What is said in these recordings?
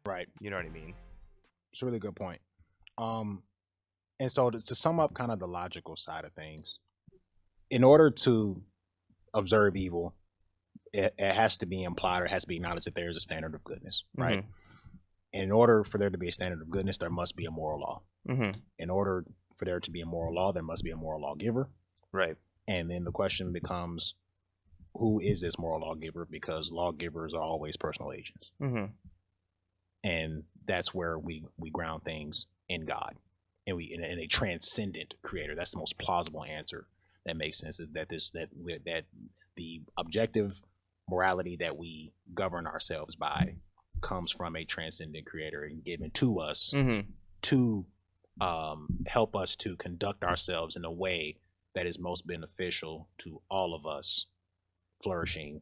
Right. You know what I mean? It's a really good point. Um, and so to sum up kind of the logical side of things, in order to observe evil, it has to be implied or it has to be acknowledged that there is a standard of goodness, right? Mm-hmm. And in order for there to be a standard of goodness, there must be a moral law. Mm-hmm. In order for there to be a moral law, there must be a moral lawgiver. Right. And then the question becomes, who is this moral lawgiver? Because lawgivers are always personal agents. Mm-hmm. And that's where we ground things in God, and we in a transcendent creator. That's the most plausible answer that makes sense. Is that that the objective morality that we govern ourselves by comes from a transcendent creator and given to us Mm-hmm. to help us to conduct ourselves in a way that is most beneficial to all of us flourishing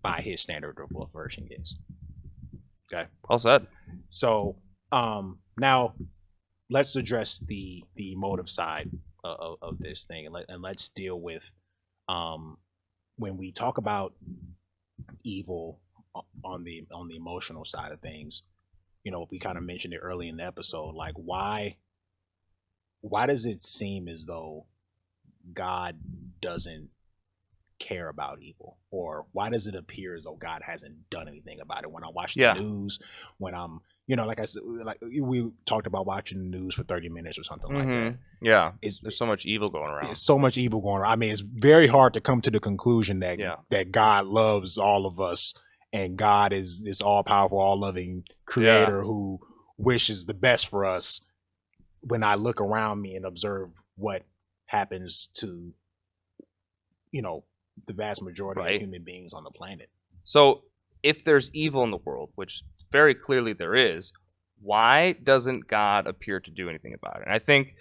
by his standard of what flourishing is. Okay. Well said. So now let's address the emotive side of this thing, and let's deal with when we talk about evil on the emotional side of things. You know, we kind of mentioned it early in the episode. Like, why does it seem as though God doesn't care about evil, or why does it appear as though God hasn't done anything about it? When I watch the news, when I'm, like I said, like we talked about watching the news for 30 minutes or something like that. Yeah, there's so much evil going around. It's so much evil going around. I mean, it's very hard to come to the conclusion that that God loves all of us, and God is this all powerful, all loving creator who wishes the best for us. When I look around me and observe what happens to, the vast majority of human beings on the planet. So if there's evil in the world, which very clearly there is, why doesn't God appear to do anything about it? And I think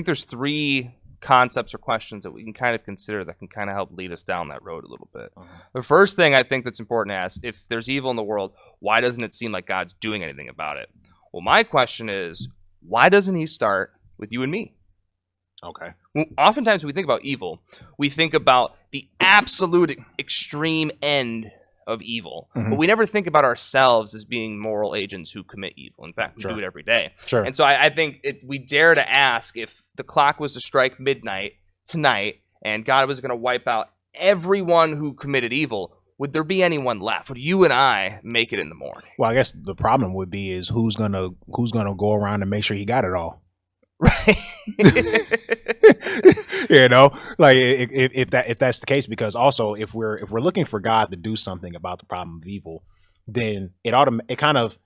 there's three concepts or questions that we can kind of consider that can kind of help lead us down that road a little bit. The first thing I think that's important to ask, if there's evil in the world, why doesn't it seem like God's doing anything about it? Well, my question is, why doesn't he start with you and me? Okay. Oftentimes when we think about evil, we think about the absolute extreme end of evil, but we never think about ourselves as being moral agents who commit evil. In fact, we do it every day. And so I think we dare to ask, if the clock was to strike midnight tonight and God was going to wipe out everyone who committed evil, would there be anyone left? Would you and I make it in the morning? Well, I guess the problem would be is who's gonna go around and make sure he got it all. Right. Like if that's the case, because also if we're looking for God to do something about the problem of evil, then it kind of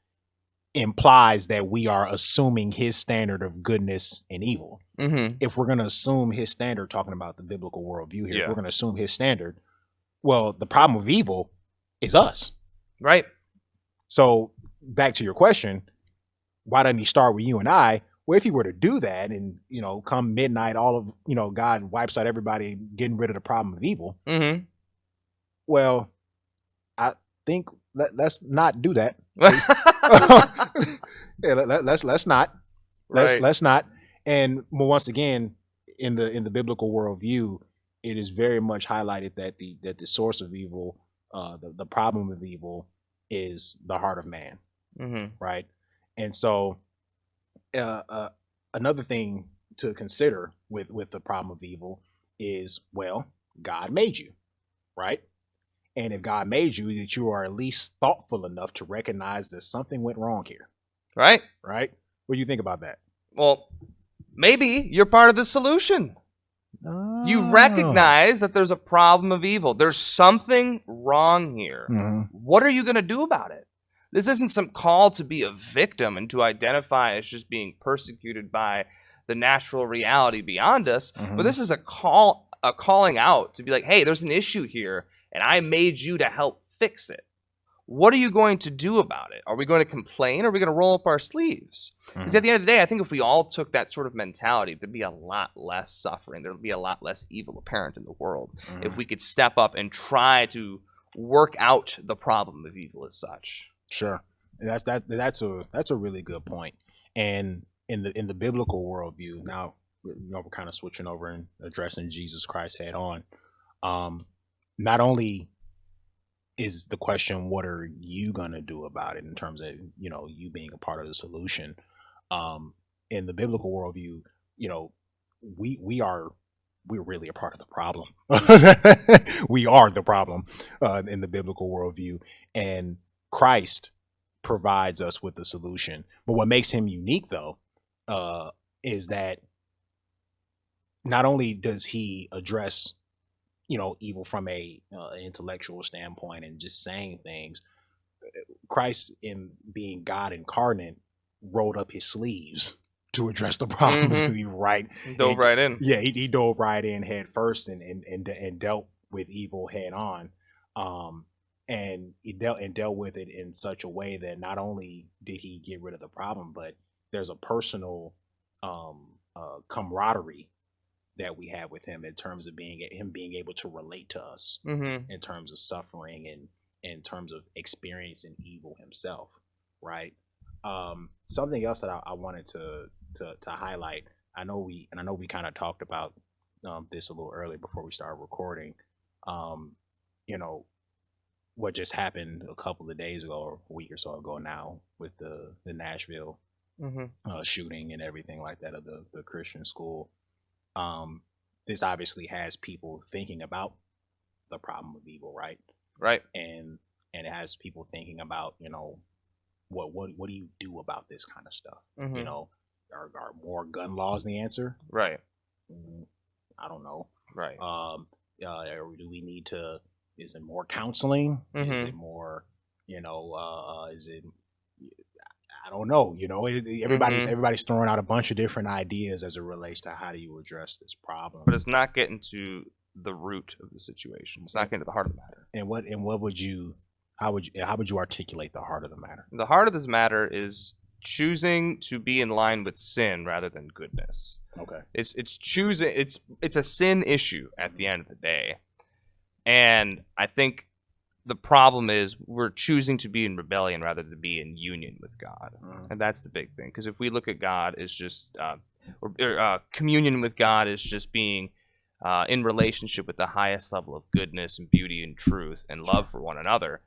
implies that we are assuming his standard of goodness and evil. If we're going to assume his standard, talking about the biblical worldview here, if we're going to assume his standard, well, the problem of evil is us, right? So back to your question, why doesn't he start with you and I? Well, if he were to do that and, come midnight, all of, God wipes out everybody, getting rid of the problem of evil. Well, I think let's not do that. Let's not. Let's not. And once again, in the biblical worldview, it is very much highlighted that the source of evil, the problem of evil, is the heart of man. Right. And so another thing to consider with the problem of evil is, well, God made you, right? And if God made you, that you are at least thoughtful enough to recognize that something went wrong here. Right. What do you think about that? Well, maybe you're part of the solution. You recognize that there's a problem of evil. There's something wrong here. What are you going to do about it? This isn't some call to be a victim and to identify as just being persecuted by the natural reality beyond us, but this is a calling out to be like, hey, there's an issue here, and I made you to help fix it. What are you going to do about it? Are we going to complain, or are we going to roll up our sleeves? Because at the end of the day, I think if we all took that sort of mentality, there'd be a lot less suffering. There'd be a lot less evil apparent in the world if we could step up and try to work out the problem of evil as such. Sure, that's a really good point. And in the biblical worldview, now we're kind of switching over and addressing Jesus Christ head on. Not only is the question, what are you going to do about it in terms of, you being a part of the solution? In the biblical worldview, we're really a part of the problem. We are the problem in the biblical worldview, and Christ provides us with the solution. But what makes him unique, though, is that not only does he address evil from a intellectual standpoint and just saying things, Christ, in being God incarnate, rolled up his sleeves to address the problems. He dove right in. Yeah, he dove right in head first and dealt with evil head on. And he dealt with it in such a way that not only did he get rid of the problem, but there's a personal camaraderie that we have with him in terms of being able to relate to us in terms of suffering and in terms of experiencing evil himself, right? Something else that I wanted to highlight. I know we kind of talked about this a little earlier before we started recording. What just happened a couple of days ago, or a week or so ago now, with the Nashville shooting and everything like that of the Christian school. This obviously has people thinking about the problem of evil, right? Right. And it has people thinking about, what do you do about this kind of stuff? Are more gun laws the answer? Right. I don't know. Right. Or do we need to? Is it more counseling? Is it more? Is it? I don't know. Everybody's throwing out a bunch of different ideas as it relates to how do you address this problem. But it's not getting to the root of the situation. It's not getting to the heart of the matter. How would you articulate the heart of the matter? The heart of this matter is choosing to be in line with sin rather than goodness. Okay. It's choosing. It's a sin issue at the end of the day, and I think the problem is we're choosing to be in rebellion rather than be in union with God. And that's the big thing. Because if we look at God as just, communion with God is just being in relationship with the highest level of goodness and beauty and truth and love for one another,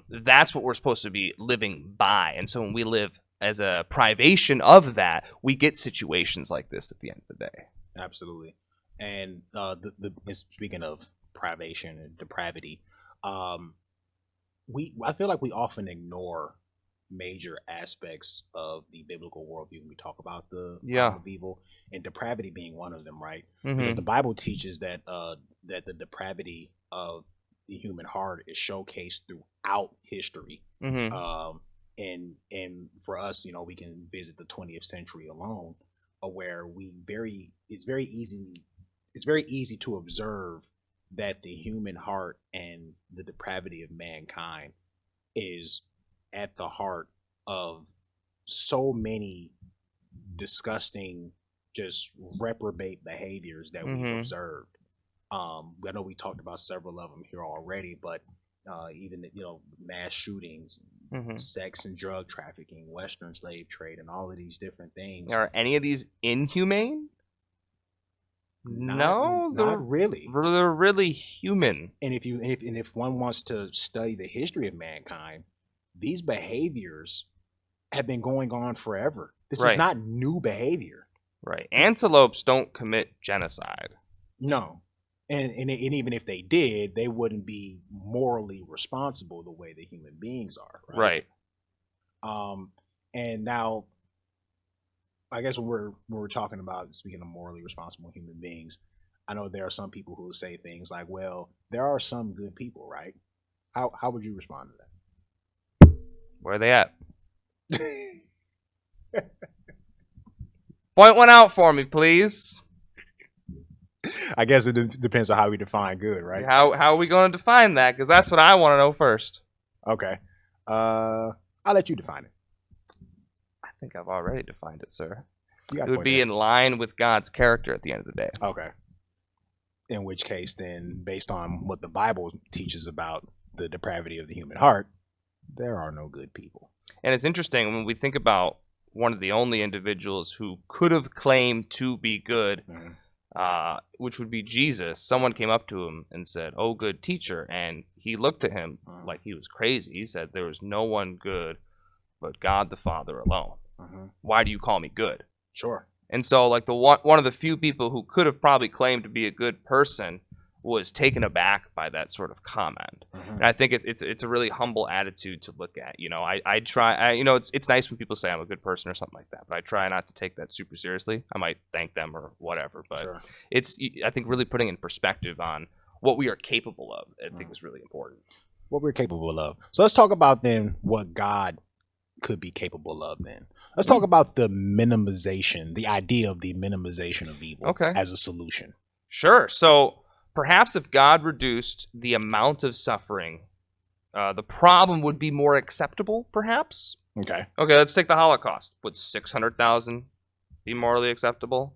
that's what we're supposed to be living by. And so when we live as a privation of that, we get situations like this at the end of the day. Absolutely. And speaking of privation and depravity, I feel like we often ignore major aspects of the biblical worldview when we talk about the problem of evil, and depravity being one of them, right? Because the Bible teaches that the depravity of the human heart is showcased throughout history. And for us, we can visit the 20th century alone, where it's very easy to observe that the human heart and the depravity of mankind is at the heart of so many disgusting, just reprobate behaviors that we've observed. I know we talked about several of them here already, but even mass shootings, sex and drug trafficking, Western slave trade, and all of these different things. Are any of these inhumane? Not really. They're really human. And if one wants to study the history of mankind, these behaviors have been going on forever. This is not new behavior. Right. Antelopes don't commit genocide. No. And even if they did, they wouldn't be morally responsible the way the human beings are. Right. And now, I guess when we're talking about, speaking of morally responsible human beings, I know there are some people who will say things like, well, there are some good people, right? How would you respond to that? Where are they at? Point one out for me, please. I guess it depends on how we define good, right? How are we going to define that? Because that's what I want to know first. Okay. I'll let you define it. I think I've already defined it, sir. It would be in line with God's character at the end of the day. Okay. In which case, then, based on what the Bible teaches about the depravity of the human heart, there are no good people. And it's interesting when we think about one of the only individuals who could have claimed to be good, which would be Jesus, someone came up to him and said, "Oh, good teacher," and he looked at him like he was crazy. He said, "There is no one good but God the Father alone. Why do you call me good?" Sure. And so, like, one of the few people who could have probably claimed to be a good person was taken aback by that sort of comment. And I think it's a really humble attitude to look at. You know, I try, you know, it's nice when people say I'm a good person or something like that, but I try not to take that super seriously. I might thank them or whatever, but sure. It's, I think, really putting in perspective on what we are capable of, I think is really important. What we're capable of. So let's talk about then what God could be capable of then. Let's talk about the minimization, the idea of the minimization of evil as a solution. Sure. So perhaps if God reduced the amount of suffering, the problem would be more acceptable, perhaps. Okay, let's take the Holocaust. Would 600,000 be morally acceptable?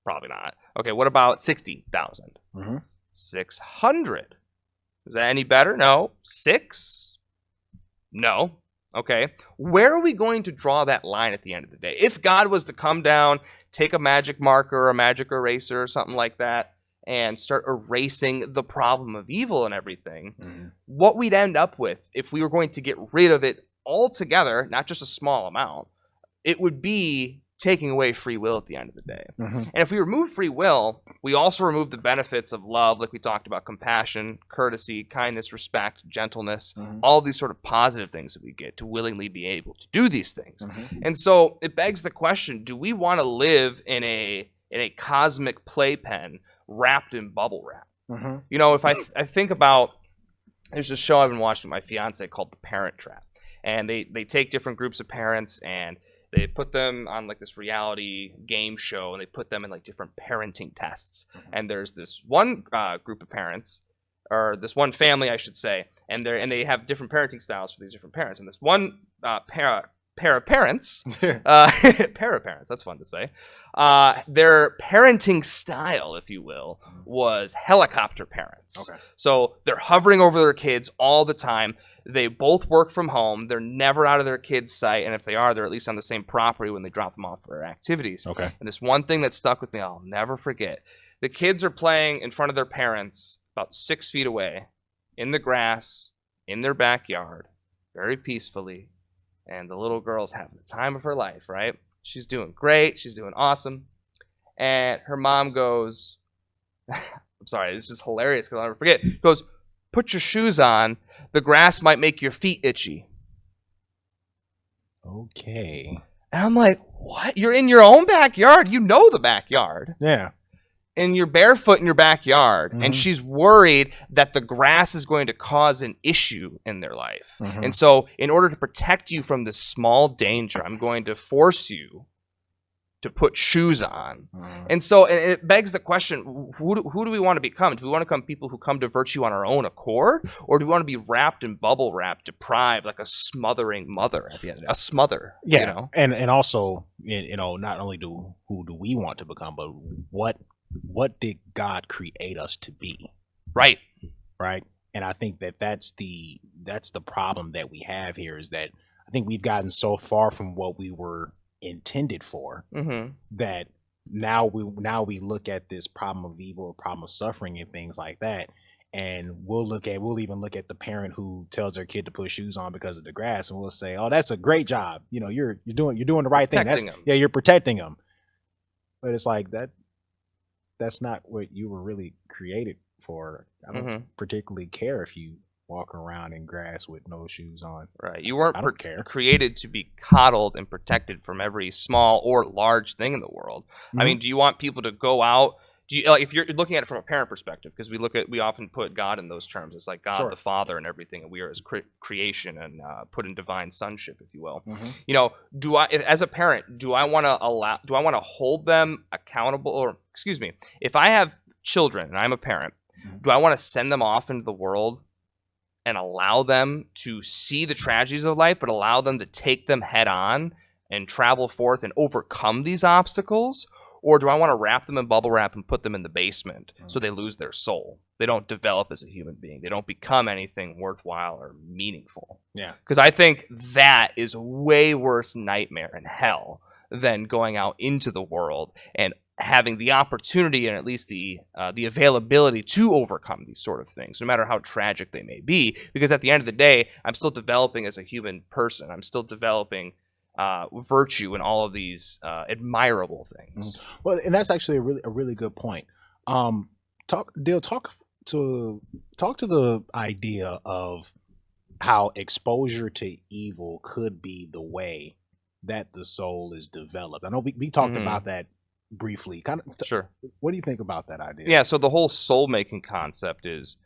Probably not. Okay, what about 60,000? 600. Is that any better? No. 6? No. Okay, where are we going to draw that line at the end of the day? If God was to come down, take a magic marker or a magic eraser or something like that, and start erasing the problem of evil and everything, what we'd end up with if we were going to get rid of it altogether, not just a small amount, it would be taking away free will at the end of the day. And if we remove free will, we also remove the benefits of love, like we talked about: compassion, courtesy, kindness, respect, gentleness, all these sort of positive things that we get to willingly be able to do these things. And so it begs the question, do we want to live in a cosmic playpen wrapped in bubble wrap? You know, if I think about, there's a show I've been watching with my fiance called The Parent Trap, and they take different groups of parents and they put them on like this reality game show, and they put them in like different parenting tests. And there's this one group of parents, or this one family, I should say, and they have different parenting styles for these different parents. And this one pair of parents, that's fun to say, their parenting style, if you will, was helicopter parents. So they're hovering over their kids all the time. They both work from home. They're never out of their kids' sight, and if they are, they're at least on the same property when they drop them off for their activities. And this one thing that stuck with me, I'll never forget. The kids are playing in front of their parents about 6 feet away in the grass in their backyard, very peacefully. And the little girl's having the time of her life, right? She's doing great. She's doing awesome. And her mom goes, I'm sorry, this is hilarious because I'll never forget. Goes, "Put your shoes on. The grass might make your feet itchy." Okay. And I'm like, what? You're in your own backyard. You know the backyard. Yeah. And you're barefoot in your backyard, and she's worried that the grass is going to cause an issue in their life. And so in order to protect you from this small danger, I'm going to force you to put shoes on. And so it begs the question, who do we want to become? Do we want to become people who come to virtue on our own accord, or do we want to be wrapped in bubble wrap, deprived, like a smothering mother at the end of it? A smother. Yeah. You know? And also, you know, not only who do we want to become, but what did God create us to be? Right. And I think that's the problem that we have here, is that I think we've gotten so far from what we were intended for that now we look at this problem of evil, problem of suffering and things like that, and we'll even look at the parent who tells their kid to put shoes on because of the grass, and we'll say, "Oh, that's a great job. You know, you're doing the right thing. You're protecting them." But it's like that's not what you were really created for. I don't particularly care if you walk around in grass with no shoes on. Right. You weren't created to be coddled and protected from every small or large thing in the world. I mean, do you want people to go out? Do you, like, if you're looking at it from a parent perspective, because we often put God in those terms. It's like God the Father and everything, and we are His creation and put in divine sonship, if you will. You know, as a parent, do I want to hold them accountable? Or excuse me, if I have children and I'm a parent, do I want to send them off into the world and allow them to see the tragedies of life, but allow them to take them head on and travel forth and overcome these obstacles? Or do I want to wrap them in bubble wrap and put them in the basement so they lose their soul? They don't develop as a human being. They don't become anything worthwhile or meaningful. Yeah. Because I think that is a way worse nightmare in hell than going out into the world and having the opportunity and at least the availability to overcome these sort of things, no matter how tragic they may be. Because at the end of the day, I'm still developing as a human person. I'm still developing virtue and all of these admirable things. Well, and that's actually a really good point. Talk to the idea of how exposure to evil could be the way that the soul is developed. I know we talked about that briefly. Sure. What do you think about that idea? Yeah, so the whole soul making concept is,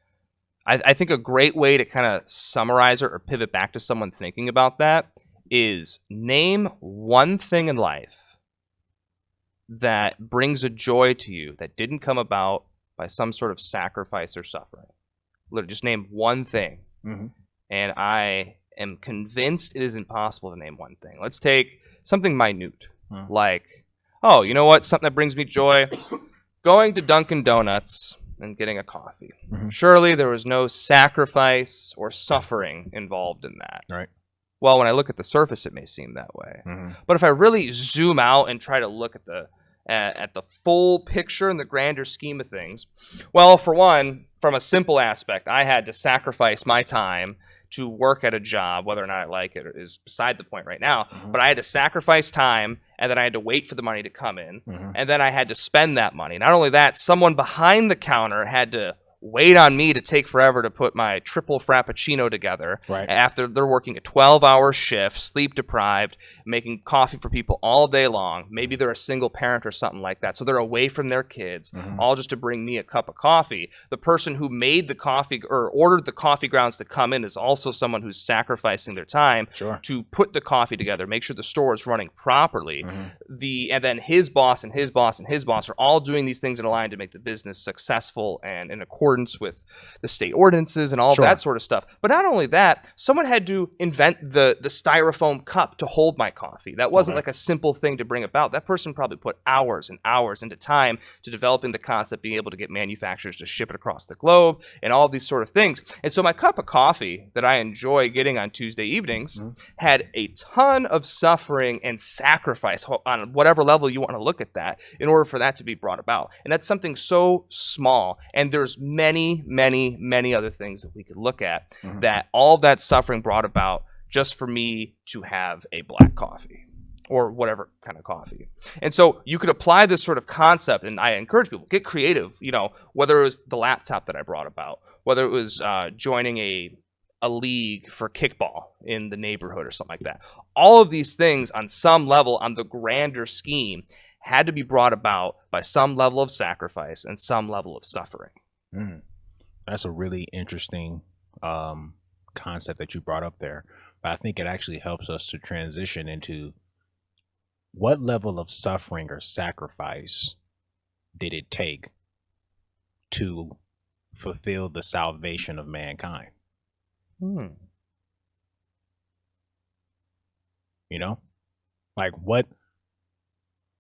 I think, a great way to kind of summarize or pivot back to someone thinking about that is name one thing in life that brings a joy to you that didn't come about by some sort of sacrifice or suffering. Literally, just name one thing. Mm-hmm. And I am convinced it is impossible to name one thing. Let's take something minute, like, oh, you know what? Something that brings me joy, going to Dunkin' Donuts and getting a coffee. Mm-hmm. Surely there was no sacrifice or suffering involved in that. Right. Well, when I look at the surface, it may seem that way. Mm-hmm. But if I really zoom out and try to look at the full picture and the grander scheme of things, well, for one, from a simple aspect, I had to sacrifice my time to work at a job. Whether or not I like it is beside the point right now. Mm-hmm. But I had to sacrifice time, and then I had to wait for the money to come in, Mm-hmm. and then I had to spend that money. Not only that, someone behind the counter had to wait on me to take forever to put my triple frappuccino together. Right. After they're working a 12-hour shift, sleep deprived, making coffee for people all day long. Maybe they're a single parent or something like that, so they're away from their kids, all just to bring me a cup of coffee. The person who made the coffee or ordered the coffee grounds to come in is also someone who's sacrificing their time to put the coffee together, make sure the store is running properly. And then his boss and his boss and his boss are all doing these things in a line to make the business successful and in accordance with the state ordinances and all that sort of stuff. But not only that, someone had to invent the styrofoam cup to hold my coffee. That wasn't like a simple thing to bring about. That person probably put hours and hours into time to developing the concept, being able to get manufacturers to ship it across the globe and all of these sort of things. And so my cup of coffee that I enjoy getting on Tuesday evenings had a ton of suffering and sacrifice on whatever level you want to look at that in order for that to be brought about. And that's something so small. And there's many, many, many other things that we could look at that all of that suffering brought about just for me to have a black coffee or whatever kind of coffee. And so you could apply this sort of concept, and I encourage people, get creative, whether it was the laptop that I brought about, whether it was joining a league for kickball in the neighborhood or something like that. All of these things on some level, on the grander scheme, had to be brought about by some level of sacrifice and some level of suffering. That's a really interesting concept that you brought up there. But I think it actually helps us to transition into what level of suffering or sacrifice did it take to fulfill the salvation of mankind? Like what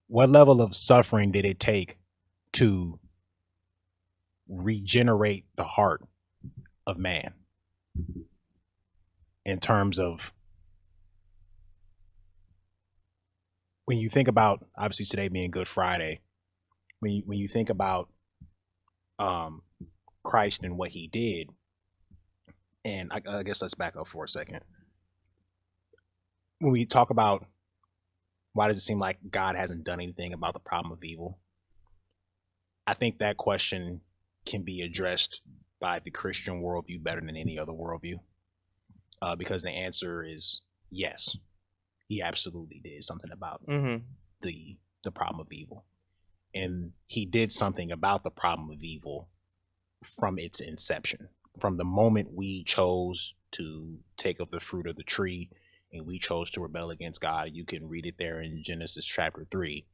level of suffering did it take to regenerate the heart of man, in terms of when you think about, obviously today being Good Friday, when you think about Christ and what he did, and I guess let's back up for a second. When we talk about why does it seem like God hasn't done anything about the problem of evil, I think that question can be addressed by the Christian worldview better than any other worldview, because the answer is yes, he absolutely did something about the problem of evil, and he did something about the problem of evil from its inception, from the moment we chose to take of the fruit of the tree and we chose to rebel against God. You can read it there in Genesis chapter 3.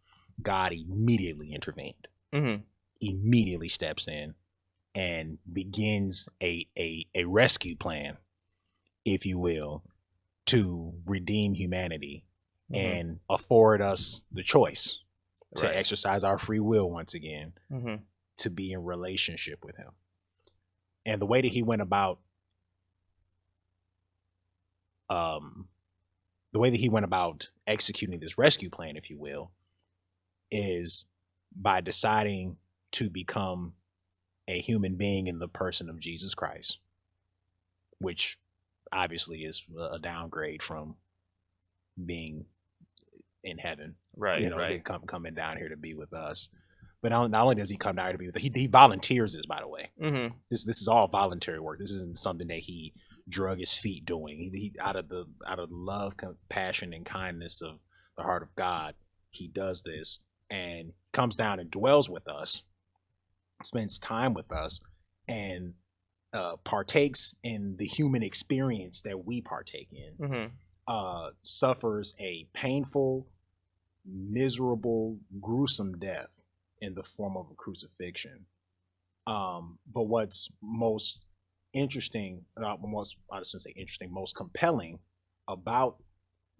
God immediately intervened, immediately steps in and begins a rescue plan, if you will, to redeem humanity and afford us the choice to exercise our free will once again, to be in relationship with him. And the way that he went about executing this rescue plan, if you will, is by deciding to become a human being in the person of Jesus Christ, which obviously is a downgrade from being in heaven, Right. Right. coming down here to be with us. But not only does he come down here to be with us, he volunteers this, by the way. Mm-hmm. This is all voluntary work. This isn't something that he drug his feet doing. He out of love, compassion, and kindness of the heart of God, he does this and comes down and dwells with us, spends time with us, and partakes in the human experience that we partake in. Mm-hmm. Suffers a painful, miserable, gruesome death in the form of a crucifixion. But what's most interesting, most compelling about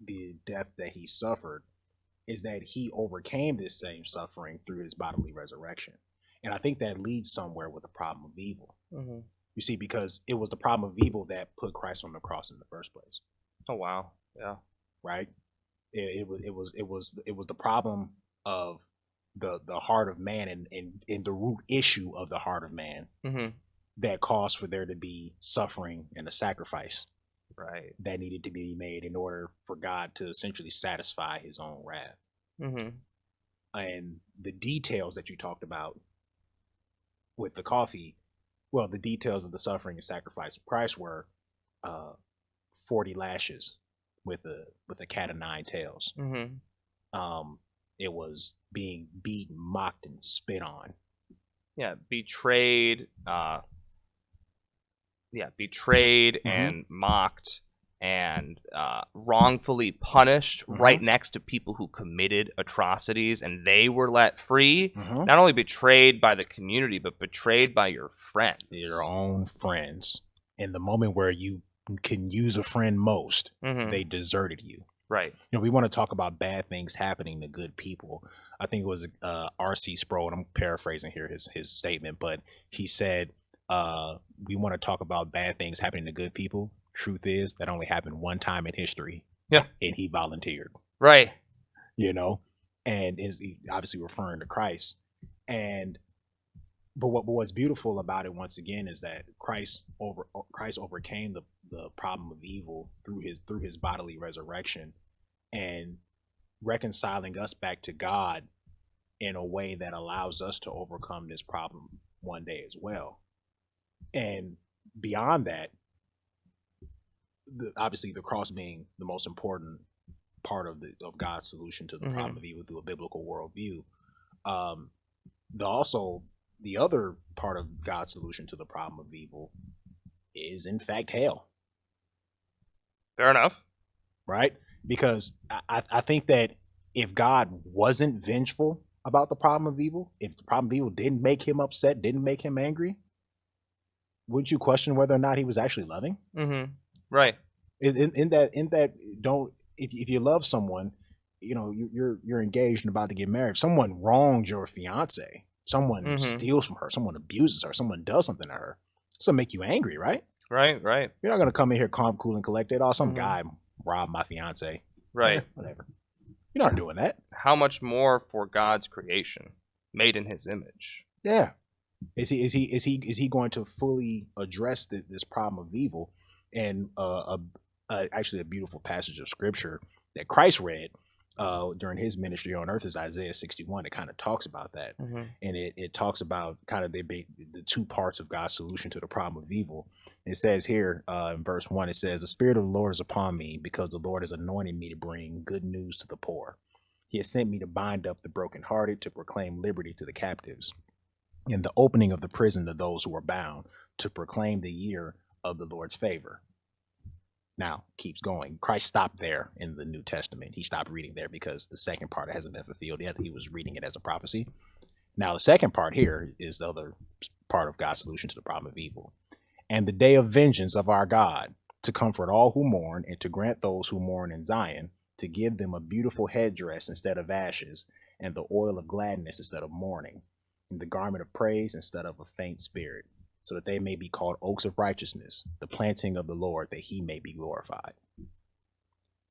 the death that he suffered is that he overcame this same suffering through his bodily resurrection. And I think that leads somewhere with the problem of evil. Mm-hmm. You see, because it was the problem of evil that put Christ on the cross in the first place. Oh wow, yeah, right. It was the problem of the heart of man and the root issue of the heart of man mm-hmm. that caused for there to be suffering and a sacrifice, right, that needed to be made in order for God to essentially satisfy his own wrath. Mm-hmm. And the details that you talked about with the coffee, well, the details of the suffering and sacrifice of Christ were 40 lashes with a cat of nine tails. Mm-hmm. It was being beaten, mocked, and spit on. Yeah, betrayed. Betrayed Mm-hmm. and mocked and wrongfully punished, Mm-hmm. right next to people who committed atrocities, and they were let free. Mm-hmm. Not only betrayed by the community, but betrayed by your friends, your own friends. In the moment where you can use a friend most, mm-hmm. they deserted you. Right. We want to talk about bad things happening to good people. I think it was R.C. Sproul, and I'm paraphrasing here his statement, but he said, we want to talk about bad things happening to good people. Truth is, that only happened one time in history. Yeah. And he volunteered. Right. And is obviously referring to Christ. But what's beautiful about it, once again, is that Christ overcame the problem of evil through his bodily resurrection and reconciling us back to God in a way that allows us to overcome this problem one day as well. And beyond that, obviously the cross being the most important part of God's solution to the mm-hmm. problem of evil through a biblical worldview. The other part of God's solution to the problem of evil is, in fact, hell. Fair enough. Right? Because I think that if God wasn't vengeful about the problem of evil, if the problem of evil didn't make him upset, didn't make him angry, wouldn't you question whether or not he was actually loving? Mm-hmm. Right. In that, don't, if you love someone, you're engaged and about to get married. If someone wrongs your fiance, someone mm-hmm. steals from her, someone abuses her, someone does something to her, it's gonna make you angry, right? Right. You're not gonna come in here calm, cool, and collected. Oh, some mm-hmm. guy robbed my fiance. Right. Whatever. You're not doing that. How much more for God's creation, made in His image? Yeah. Is he going to fully address this problem of evil? And actually, a beautiful passage of scripture that Christ read during his ministry on earth is Isaiah 61. It kind of talks about that. Mm-hmm. And it talks about kind of the two parts of God's solution to the problem of evil. It says here in verse 1, it says, "The Spirit of the Lord is upon me, because the Lord has anointed me to bring good news to the poor. He has sent me to bind up the brokenhearted, to proclaim liberty to the captives, and the opening of the prison to those who are bound, to proclaim the year of the Lord's favor." Now, keeps going. Christ stopped there in the New Testament. He stopped reading there because the second part hasn't been fulfilled yet. He was reading it as a prophecy. Now, the second part here is the other part of God's solution to the problem of evil. "And the day of vengeance of our God, to comfort all who mourn, and to grant those who mourn in Zion, to give them a beautiful headdress instead of ashes, and the oil of gladness instead of mourning, and the garment of praise instead of a faint spirit, so that they may be called oaks of righteousness, the planting of the Lord, that he may be glorified."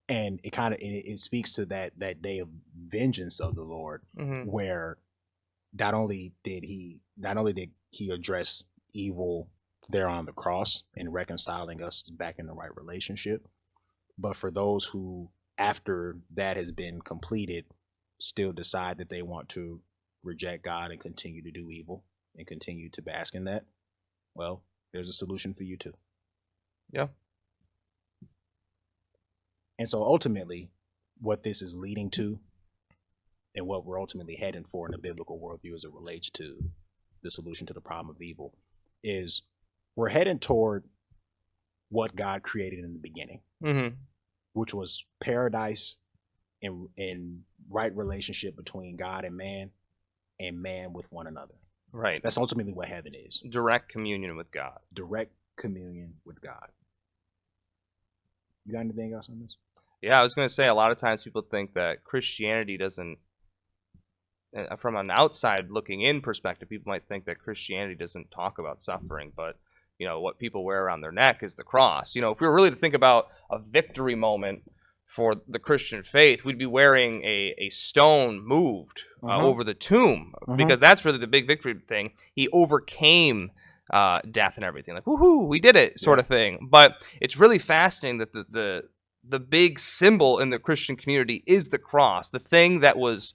And it speaks to that day of vengeance of the Lord, mm-hmm. where not only did he address evil there on the cross and reconciling us back in the right relationship, but for those who, after that has been completed, still decide that they want to reject God and continue to do evil and continue to bask in that, well, there's a solution for you too. Yeah. And so ultimately, what this is leading to and what we're ultimately heading for in the biblical worldview as it relates to the solution to the problem of evil is we're heading toward what God created in the beginning, which was paradise and right relationship between God and man with one another. Right. That's ultimately what heaven is. Direct communion with God. Direct communion with God. You got anything else on this? Yeah, I was going to say, a lot of times people think that Christianity doesn't, from an outside looking in perspective, people might think that Christianity doesn't talk about suffering, but what people wear around their neck is the cross. If we were really to think about a victory moment for the Christian faith, we'd be wearing a stone moved over the tomb, because that's really the big victory thing. He overcame death and everything, like, woohoo, we did it, sort of thing. But it's really fascinating that the big symbol in the Christian community is the cross, the thing that was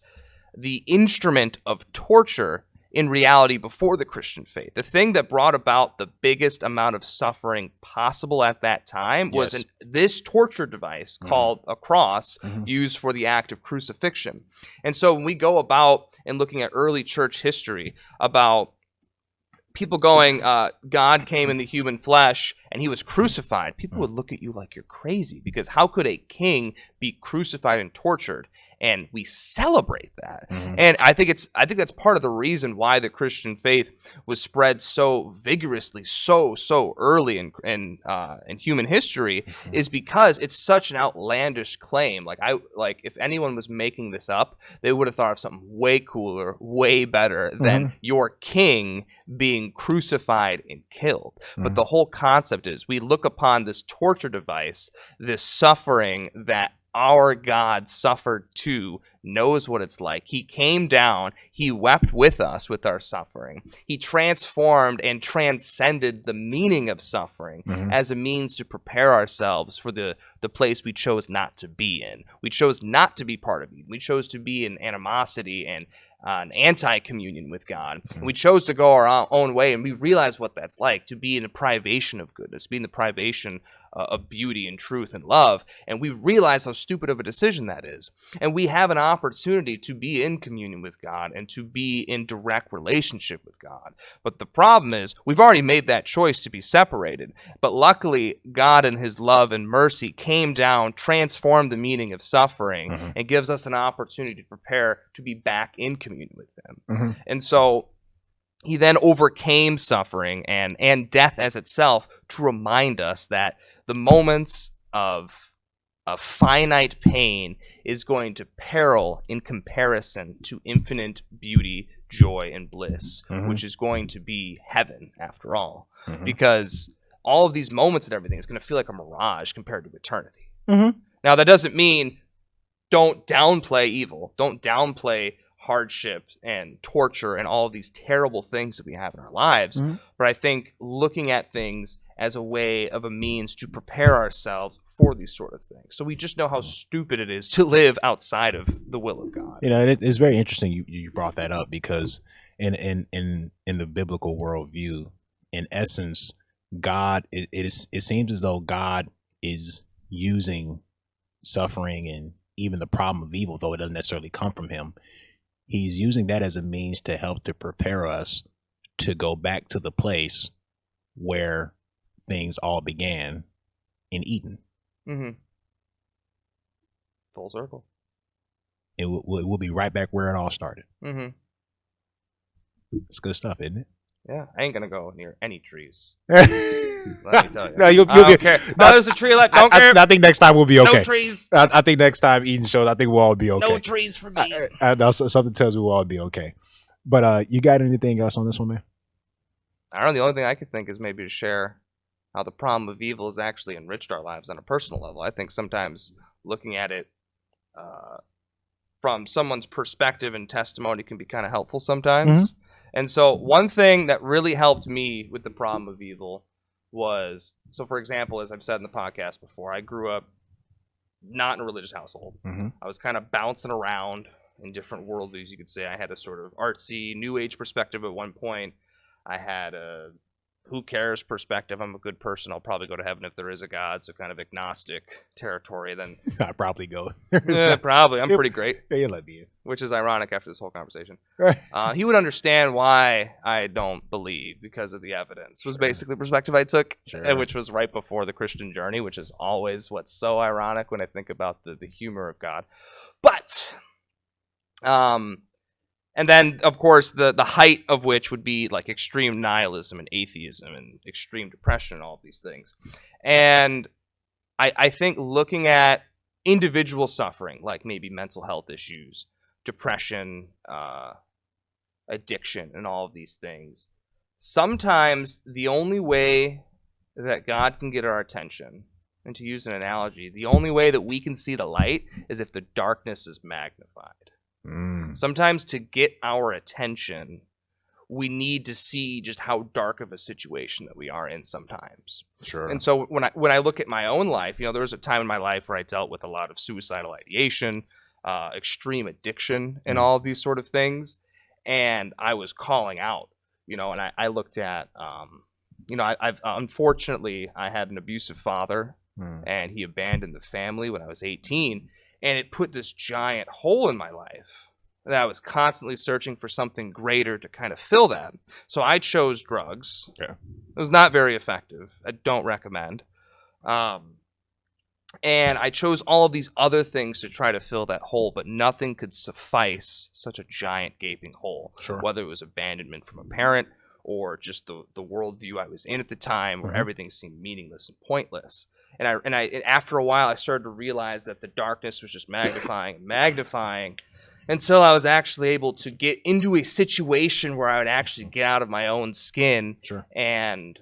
the instrument of torture in reality before the Christian faith. The thing that brought about the biggest amount of suffering possible at that time was this torture device called a cross, used for the act of crucifixion. And so when we go about and looking at early church history about people going, God came in the human flesh and he was crucified, people would look at you like you're crazy, because how could a king be crucified and tortured? And we celebrate that. And I think that's part of the reason why the Christian faith was spread so vigorously, so early in human history, is because it's such an outlandish claim. Like if anyone was making this up, they would have thought of something way cooler, way better than your king being crucified and killed. But the whole concept is we look upon this torture device, this suffering that our God suffered too, knows what it's like. He came down, he wept with us with our suffering. He transformed and transcended the meaning of suffering as a means to prepare ourselves for the place we chose not to be in. We chose not to be part of Eden. We chose to be in animosity and an anti-communion with God. And we chose to go our own way, and we realized what that's like, to be in the privation of goodness, be in the privation of beauty and truth and love. And we realize how stupid of a decision that is. And we have an opportunity to be in communion with God and to be in direct relationship with God. But the problem is we've already made that choice to be separated. But luckily, God in his love and mercy came down, transformed the meaning of suffering, and gives us an opportunity to prepare to be back in communion with him. And so he then overcame suffering and death as itself to remind us that the moments of finite pain is going to peril in comparison to infinite beauty, joy, and bliss, which is going to be heaven after all. Because all of these moments and everything is going to feel like a mirage compared to eternity. Now, that doesn't mean don't downplay evil. Don't downplay hardship and torture and all of these terrible things that we have in our lives. But I think looking at things as a way of a means to prepare ourselves for these sort of things, so we just know how stupid it is to live outside of the will of God. It's very interesting you brought that up, because in the biblical worldview, in essence, God, it seems as though God is using suffering and even the problem of evil, though it doesn't necessarily come from him. He's using that as a means to help to prepare us to go back to the place where things all began, in Eden. Full circle. It will be right back where it all started. It's good stuff, isn't it? Yeah, I ain't gonna go near any trees. Let me tell you. No, you'll don't care. No, there's a tree left. Don't care. I think next time we'll be okay. No trees. I think next time Eden shows, I think we'll all be okay. No trees for me. I know something tells me we'll all be okay. But you got anything else on this one, man? I don't know. The only thing I could think is maybe to share how the problem of evil has actually enriched our lives on a personal level. I think sometimes looking at it from someone's perspective and testimony can be kind of helpful sometimes. And so one thing that really helped me with the problem of evil was, so for example, as I've said in the podcast before, I grew up not in a religious household. I was kind of bouncing around in different worldviews, you could say. I had a sort of artsy, new age perspective at one point. I had a who cares perspective. I'm a good person. I'll probably go to heaven if there is a God. So kind of agnostic territory. Then I probably go. Yeah, probably. I'm pretty great. Yeah, let me in. Which is ironic after this whole conversation. He would understand why I don't believe because of the evidence. Was basically the perspective I took, which was right before the Christian journey, which is always what's so ironic when I think about the humor of God. But and then, of course, the height of which would be like extreme nihilism and atheism and extreme depression and all of these things. And I think looking at individual suffering, like maybe mental health issues, depression, addiction, and all of these things, sometimes the only way that God can get our attention, and to use an analogy, the only way that we can see the light is if the darkness is magnified. Sometimes to get our attention, we need to see just how dark of a situation that we are in sometimes. And so when I look at my own life, there was a time in my life where I dealt with a lot of suicidal ideation, extreme addiction, and all of these sort of things. And I was calling out, and I looked at, I've unfortunately, I had an abusive father, and he abandoned the family when I was 18. And it put this giant hole in my life that I was constantly searching for something greater to kind of fill that. So I chose drugs. It was not very effective. I don't recommend. And I chose all of these other things to try to fill that hole, but nothing could suffice such a giant gaping hole. Whether it was abandonment from a parent or just the worldview I was in at the time, where everything seemed meaningless and pointless. And after a while, I started to realize that the darkness was just magnifying and magnifying until I was actually able to get into a situation where I would actually get out of my own skin and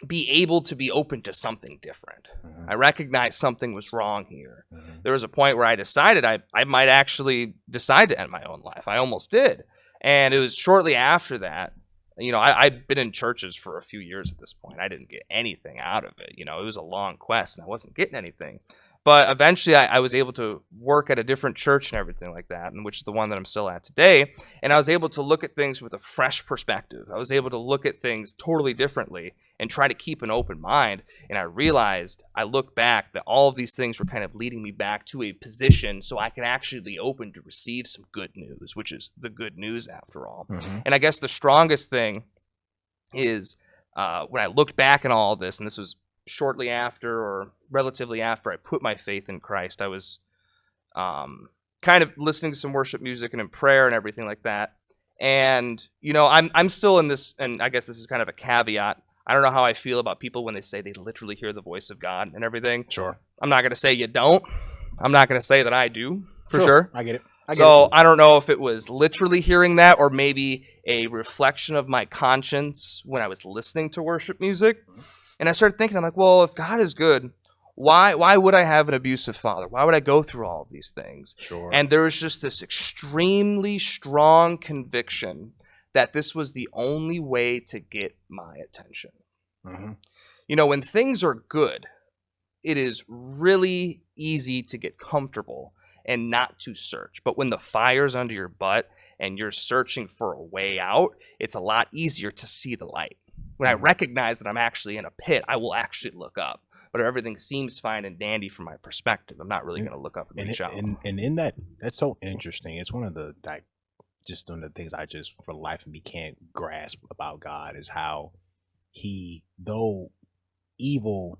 be able to be open to something different. I recognized something was wrong here. There was a point where I decided I might actually decide to end my own life. I almost did. And it was shortly after that. I'd been in churches for a few years at this point. I didn't get anything out of it. It was a long quest and I wasn't getting anything. But eventually I was able to work at a different church and everything like that, and which is the one that I'm still at today. And I was able to look at things with a fresh perspective. I was able to look at things totally differently and try to keep an open mind. And I realized, I looked back, that all of these things were kind of leading me back to a position so I could actually be open to receive some good news, which is the good news after all. And I guess the strongest thing is when I looked back at all of this, and this was shortly after or relatively after I put my faith in Christ, I was kind of listening to some worship music and in prayer and everything like that. And, I'm still in this, and I guess this is kind of a caveat. I don't know how I feel about people when they say they literally hear the voice of God and everything. I'm not going to say you don't. I'm not going to say that I do, for sure. I get it. I don't know if it was literally hearing that or maybe a reflection of my conscience when I was listening to worship music. And I started thinking, I'm like, well, if God is good, why would I have an abusive father? Why would I go through all of these things? And there was just this extremely strong conviction that this was the only way to get my attention. When things are good, it is really easy to get comfortable and not to search. But when the fire's under your butt and you're searching for a way out, it's a lot easier to see the light. When I recognize that I'm actually in a pit, I will actually look up. But if everything seems fine and dandy from my perspective, I'm not really going to look up and reach out. And in that's so interesting. It's one of the things I just for the life of me can't grasp about God is how he, though evil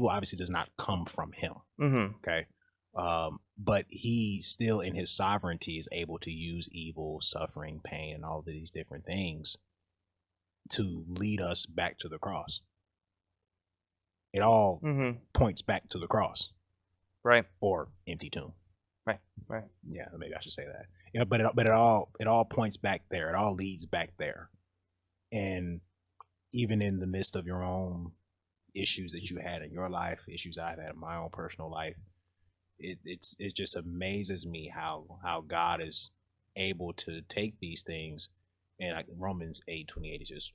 obviously does not come from him. Okay. But he still in his sovereignty is able to use evil, suffering, pain, and all of these different things to lead us back to the cross. It all points back to the cross. Right. Or empty tomb. Right. Yeah, maybe I should say that. But it all points back there. It all leads back there. And even in the midst of your own issues that you had in your life, issues I've had in my own personal life, it just amazes me how God is able to take these things, and like Romans 8:28 is just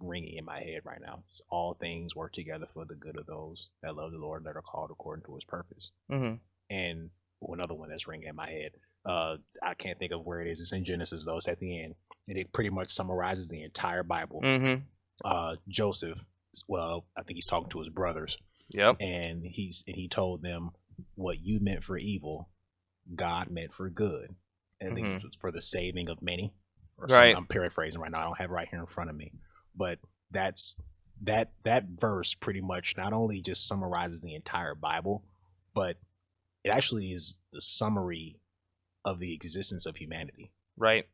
ringing in my head right now. It's all things work together for the good of those that love the Lord, that are called according to His purpose. Mm-hmm. And another one that's ringing in my head, I can't think of where it is. It's in Genesis though. It's at the end, and it pretty much summarizes the entire Bible. Mm-hmm. Joseph, well, I think he's talking to his brothers. Yep. And he told them, what you meant for evil, God meant for good. And I think it was for the saving of many. Or right. I'm paraphrasing right now. I don't have it right here in front of me. But that's that verse pretty much not only just summarizes the entire Bible, but it actually is the summary of the existence of humanity. Right.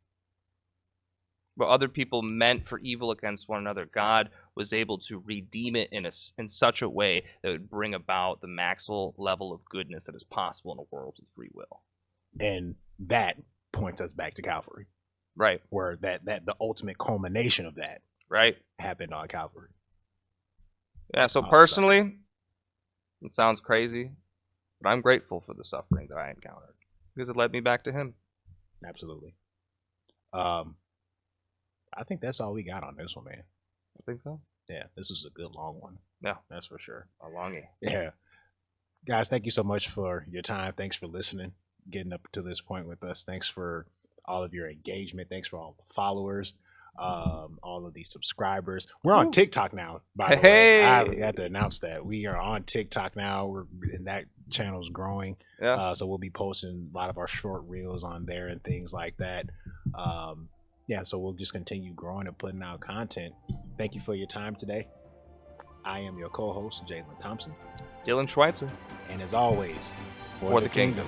What other people meant for evil against one another, God was able to redeem it in such a way that would bring about the maximal level of goodness that is possible in a world with free will. And that points us back to Calvary. Right. Where that the ultimate culmination of that happened on Calvary. Yeah, so personally, it sounds crazy, but I'm grateful for the suffering that I encountered because it led me back to Him. Absolutely. I think that's all we got on this one, man. I think so. Yeah, this is a good long one. Yeah, that's for sure. A longie. Yeah. Guys, thank you so much for your time. Thanks for listening, getting up to this point with us. Thanks for all of your engagement. Thanks for all the followers, all of these subscribers. We're on TikTok now, by the way. I had to announce that. We are on TikTok now, and that channel's growing. Yeah. So we'll be posting a lot of our short reels on there and things like that. Yeah, so we'll just continue growing and putting out content. Thank you for your time today. I am your co-host, Jalen Thompson. Dylan Schweitzer. And as always, for the kingdom.